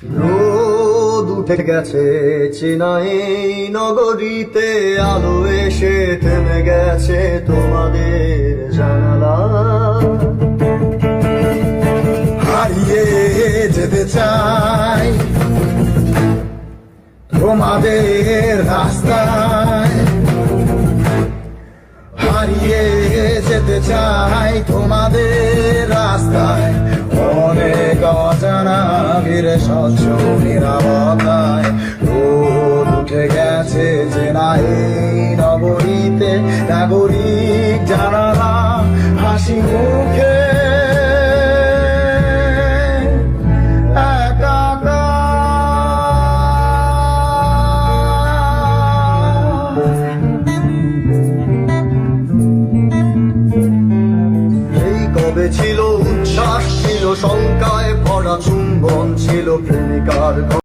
রোদ উঠে গেছে চেনাই নগরীতে, আলো এসে থেমে গেছে তোমাদের জানালা। হারিয়ে যেতে চাই তোমাদের রাস্তায়, হারিয়ে যেতে চাই তোমাদের রাস্তায়। অনেক অজানা ঘিরে স্বচ্ছ নিরাপত্তায়, রোদ উঠে গেছে চেনা এই নগরীতে, নাগরিক জানালা হাসি মুখে কবে ছিল উচ্ছ্বাস, ছিল শঙ্কায় ভরা চুম্বন, ছিল প্রেমিকার